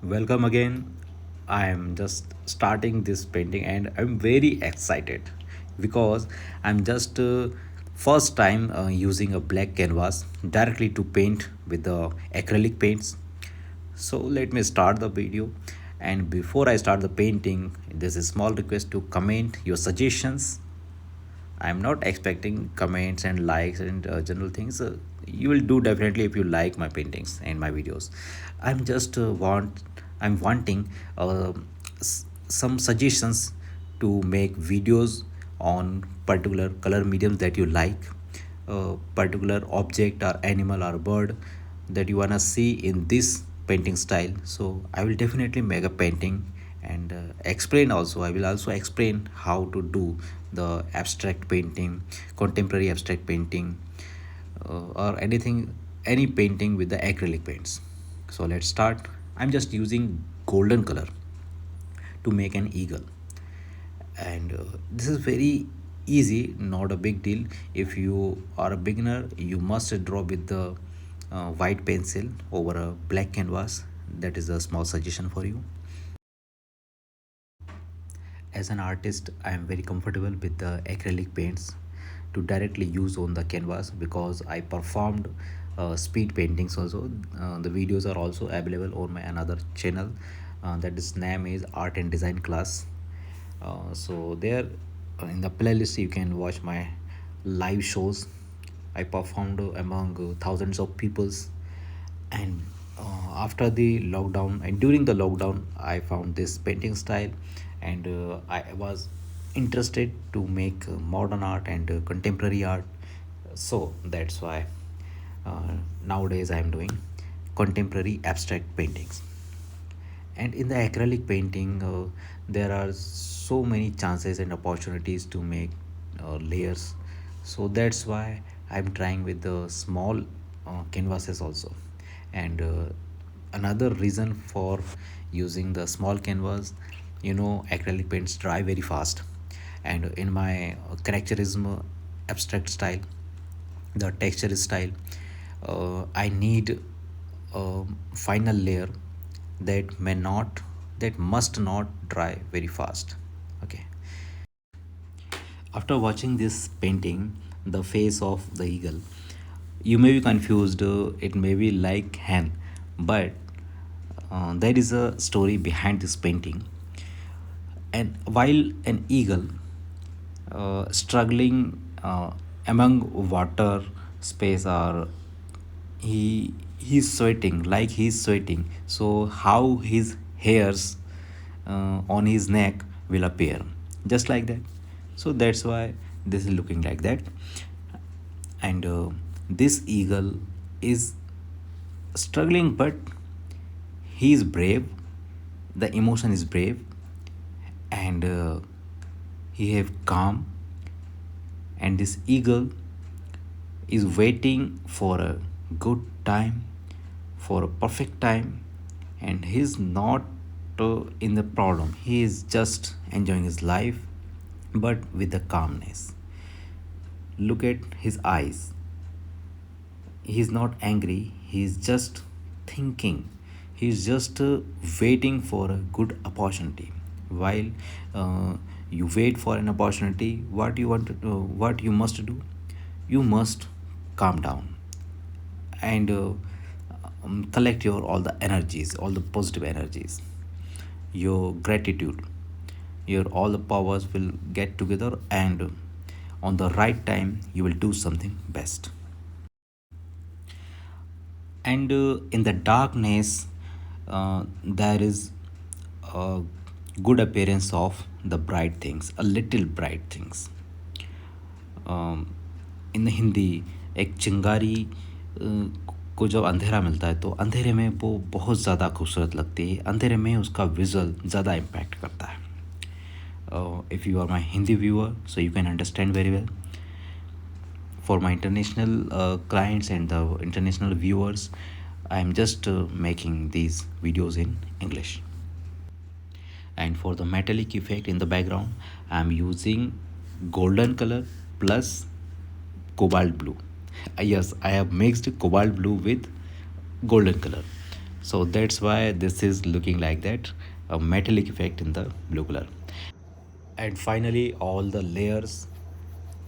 Welcome again. I am just starting this painting and I'm very excited because I'm just first time using a black canvas directly to paint with the acrylic paints. So let me start the video, and before I start the painting, there's a small request to comment your suggestions. I'm not expecting comments and likes and general things. You will do definitely if you like my paintings and my videos. I'm just I'm wanting some suggestions to make videos on particular color mediums that you like, particular object or animal or bird that you wanna see in this painting style. So I will definitely make a painting and explain also. I will also explain how to do the abstract painting, contemporary abstract painting, or anything, any painting with the acrylic paints. So let's start. I'm just using golden color to make an eagle, and this is very easy, not a big deal. If you are a beginner, you must draw with the white pencil over a black canvas. That is a small suggestion for you. As an artist, I am very comfortable with the acrylic paints to directly use on the canvas because I performed speed paintings also. The videos are also available on my another channel, that is name is art and design class. So there, in the playlist you can watch my live shows. I performed among thousands of peoples, and after the lockdown and during the lockdown I found this painting style, and I was interested to make modern art and contemporary art. So that's why nowadays I am doing contemporary abstract paintings. And in the acrylic painting, there are so many chances and opportunities to make layers. So that's why I'm trying with the small canvases also. And another reason for using the small canvas, acrylic paints dry very fast. And in my characterism abstract style, the texture style, I need a final layer that may not, that must not dry very fast. Okay. After watching this painting, the face of the eagle, you may be confused. It may be like hen, but there is a story behind this painting. And while an eagle struggling among water space, or he's sweating, like he's sweating, so how his hairs on his neck will appear just like that. So that's why this is looking like that. And this eagle is struggling, but he is brave, the emotion is brave, and he have calm. And this eagle is waiting for a good time, for a perfect time, and he's not in the problem. He is just enjoying his life, but with the calmness. Look at his eyes. He's not angry, he's just thinking. He's just waiting for a good opportunity. While you wait for an opportunity, what you want to do, what you must do, you must calm down and collect your all the energies, all the positive energies, your gratitude, your all the powers will get together, and on the right time you will do something best. And in the darkness, there is a good appearance of the bright things, a little bright things. इन हिंदी एक चिंगारी को जब अंधेरा मिलता है तो अंधेरे में वो बहुत ज़्यादा खूबसूरत लगती है, अंधेरे में उसका विजुअल ज़्यादा इम्पैक्ट करता है. If you are my Hindi viewer, so you can understand very well. For my international clients and the international viewers, I am just making these videos in English. And for the metallic effect in the background, I am using golden color plus cobalt blue. Yes, I have mixed cobalt blue with golden color. So that's why this is looking like that, a metallic effect in the blue color. And finally all the layers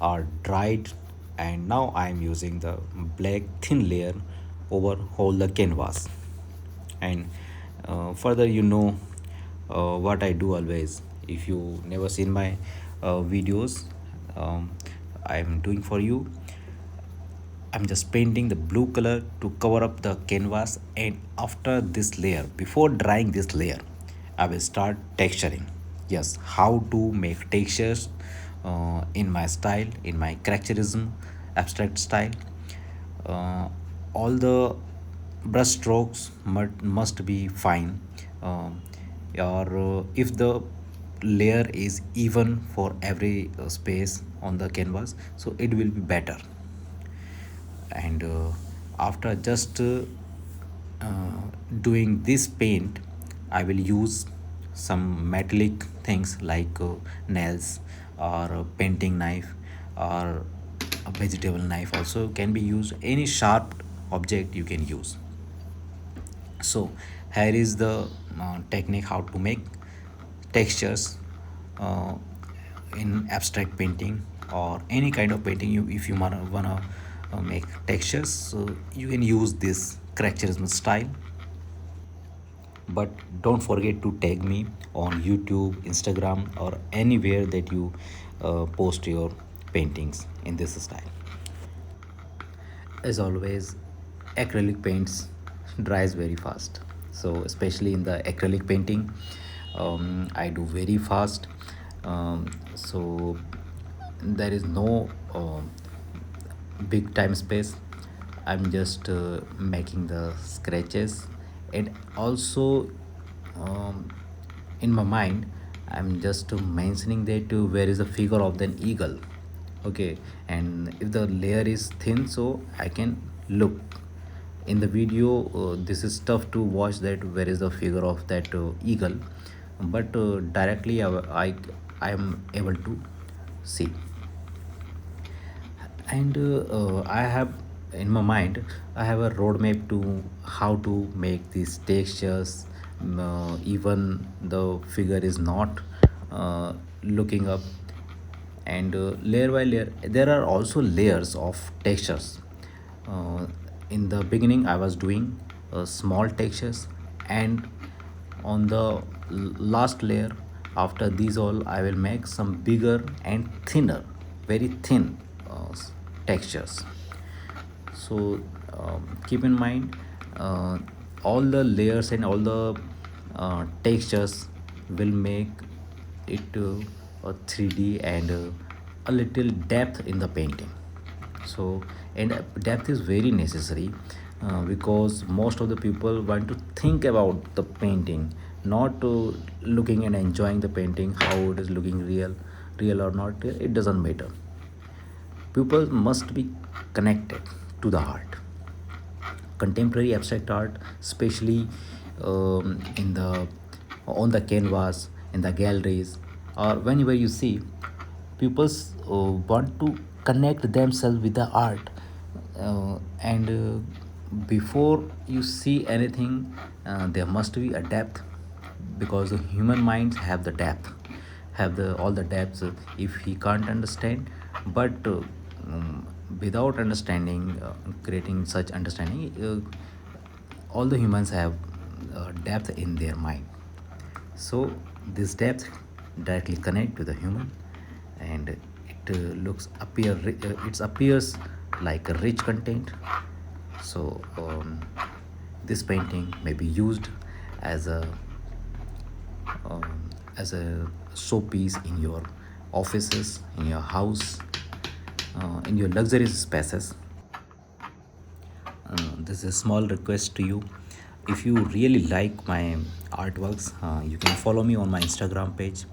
are dried, and now I am using the black thin layer over all the canvas. And further, what I do always. If you never seen my videos, um, I'm doing for you. I'm just painting the blue color to cover up the canvas, and after this layer, before drying this layer, I will start texturing. Yes, how to make textures in my style, in my characterism, abstract style. Uh, all the brush strokes must be fine, or if the layer is even for every space on the canvas, so it will be better. And after just doing this paint, I will use some metallic things like nails or a painting knife or a vegetable knife also can be used. Any sharp object you can use. So here is the technique how to make textures uh, in abstract painting or any kind of painting. If you wanna make textures, so you can use this characterism style. But don't forget to tag me on YouTube, Instagram, or anywhere that you post your paintings in this style. As always, acrylic paints dries very fast. So especially in the acrylic painting, I do very fast. So there is no big time space. I'm just making the scratches, and also um, in my mind I'm just mentioning that where is the figure of the eagle. Okay, and if the layer is thin, so I can look in the video. This is tough to watch that where is the figure of that eagle, but directly I am able to see. And I have in my mind, I have a roadmap to how to make these textures. Even the figure is not looking up, and layer by layer there are also layers of textures. uh, in the beginning I was doing small textures, and on the last layer, after these all I will make some bigger and thinner, very thin textures. So keep in mind, all the layers and all the textures will make it a 3D and a little depth in the painting. So, and depth is very necessary, because most of the people want to think about the painting, not looking and enjoying the painting, how it is looking real or not, it doesn't matter. People must be connected to the art. Contemporary abstract art, especially in the on the canvas, in the galleries, or whenever you see, people want to connect themselves with the art. And before you see anything, there must be a depth, because the human minds have the depth, have the all the depths. If he can't understand, but without understanding, creating such understanding, all the humans have depth in their mind. So this depth directly connect to the human, and it it appears like a rich content. So this painting may be used as a showpiece in your offices, in your house, in your luxurious spaces. This is a small request to you. If you really like my artworks, you can follow me on my Instagram page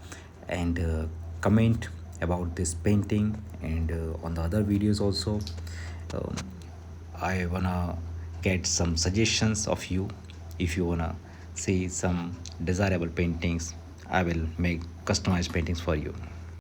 and comment about this painting, and on the other videos also. Um, I wanna get some suggestions of you. If you wanna see some desirable paintings, I will make customized paintings for you.